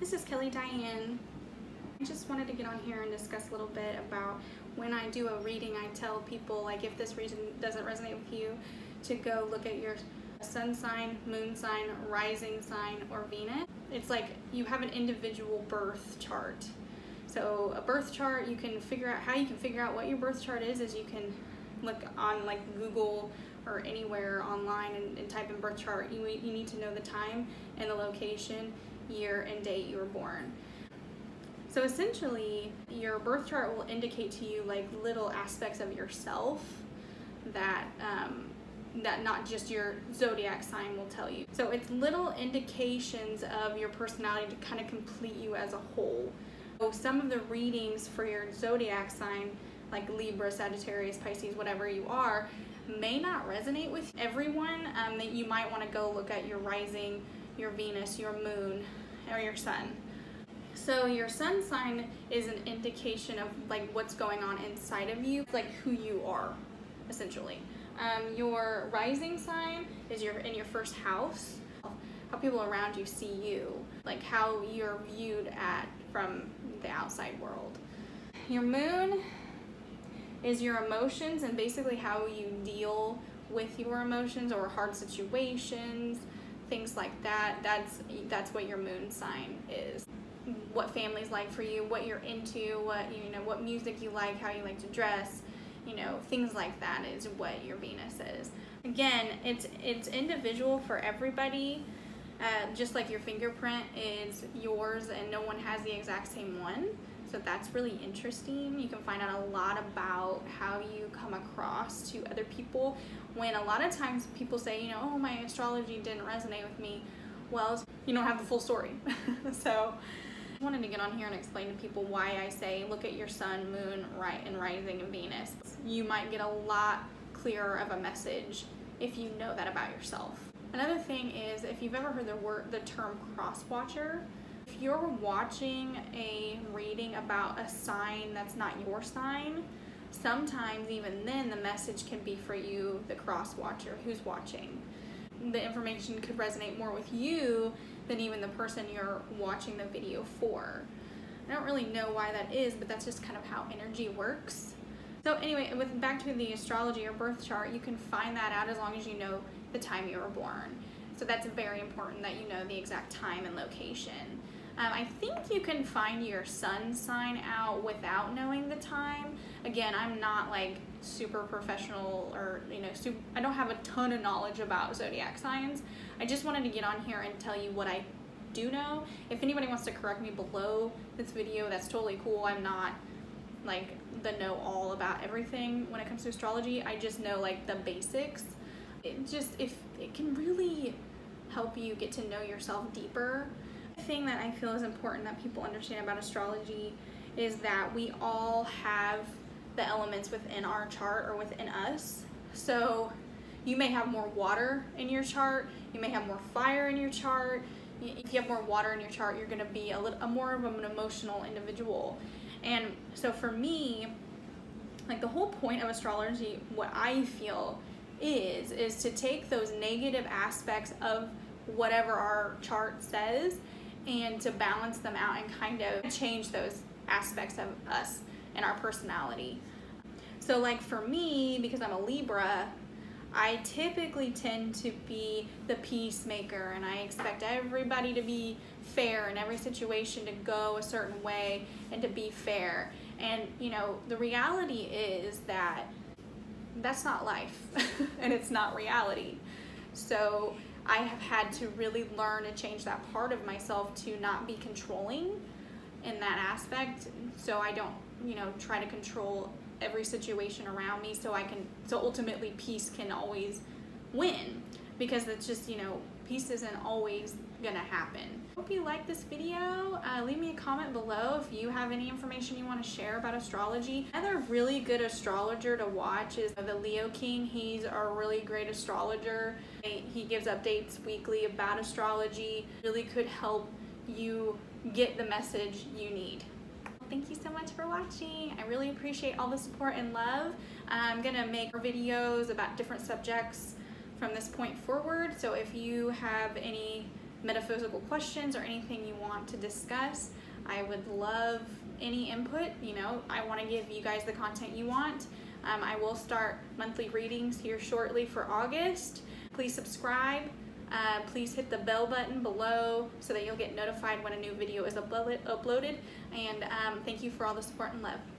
This is Kelly Diane. I just wanted to get on here and discuss a little bit about when I do a reading. I tell people, like, if this reading doesn't resonate with you, to go look at your sun sign, moon sign, rising sign, or Venus. It's like you have an individual birth chart. So a birth chart, you can figure out how you can figure out what your birth chart is you can look on like Google or anywhere online and type in birth chart. You need to know the time and the location, year and date you were born. So essentially, your birth chart will indicate to you like little aspects of yourself that that not just your zodiac sign will tell you. So it's little indications of your personality to kind of complete you as a whole. So some of the readings for your zodiac sign, like Libra, Sagittarius, Pisces, whatever you are, may not resonate with everyone. That you might want to go look at your rising, your Venus, your moon, or your sun. So your sun sign is an indication of like what's going on inside of you, like who you are, essentially. Your rising sign is in your first house, how people around you see you, like how you're viewed from the outside world. Your moon is your emotions and basically how you deal with your emotions or hard situations, things like that. That's what your moon sign is. What family's like for you, what you're into, what music you like, how you like to dress, things like that is what your Venus is. Again, it's individual for everybody, just like your fingerprint is yours and no one has the exact same one. So that's really interesting. You can find out a lot about how you come across to other people, when a lot of times people say, oh, my astrology didn't resonate with me. Well, you don't have the full story. So I wanted to get on here and explain to people why I say look at your sun, moon, and rising and Venus. You might get a lot clearer of a message if you know that about yourself. Another thing is, if you've ever heard the term cross-watcher, if you're watching a reading about a sign that's not your sign, sometimes even then the message can be for you, the cross-watcher who's watching. The information could resonate more with you than even the person you're watching the video for. I don't really know why that is, but that's just kind of how energy works. So anyway, back to the astrology or birth chart, you can find that out as long as you know the time you were born. So that's very important that you know the exact time and location. I think you can find your sun sign out without knowing the time. Again, I'm not like super professional or I don't have a ton of knowledge about zodiac signs. I just wanted to get on here and tell you what I do know. If anybody wants to correct me below this video, that's totally cool. I'm not like the know-all about everything when it comes to astrology. I just know like the basics. If it can really help you get to know yourself deeper. The thing that I feel is important that people understand about astrology is that we all have the elements within our chart or within us. So you may have more water in your chart, you may have more fire in your chart. If you have more water in your chart, you're going to be a more of an emotional individual. And so for me, like the whole point of astrology, what I feel is to take those negative aspects of whatever our chart says and to balance them out and kind of change those aspects of us and our personality. So like for me, because I'm a Libra, I typically tend to be the peacemaker and I expect everybody to be fair in every situation, to go a certain way and to be fair. And the reality is that that's not life and it's not reality. So I have had to really learn to change that part of myself to not be controlling in that aspect. So I don't, try to control every situation around me so ultimately peace can always win, because it's just, peace isn't always gonna happen. Hope you like this video. Leave me a comment below if you have any information you want to share about astrology. Another really good astrologer to watch is the Leo King. He's a really great astrologer. He gives updates weekly about astrology. Really could help you get the message you need. Thank you so much for watching. I really appreciate all the support and love. I'm gonna make videos about different subjects from this point forward. So if you have any metaphysical questions or anything you want to discuss. I would love any input. You know, I want to give you guys the content you want. I will start monthly readings here shortly for August. Please subscribe. Please hit the bell button below so that you'll get notified when a new video is uploaded. And thank you for all the support and love.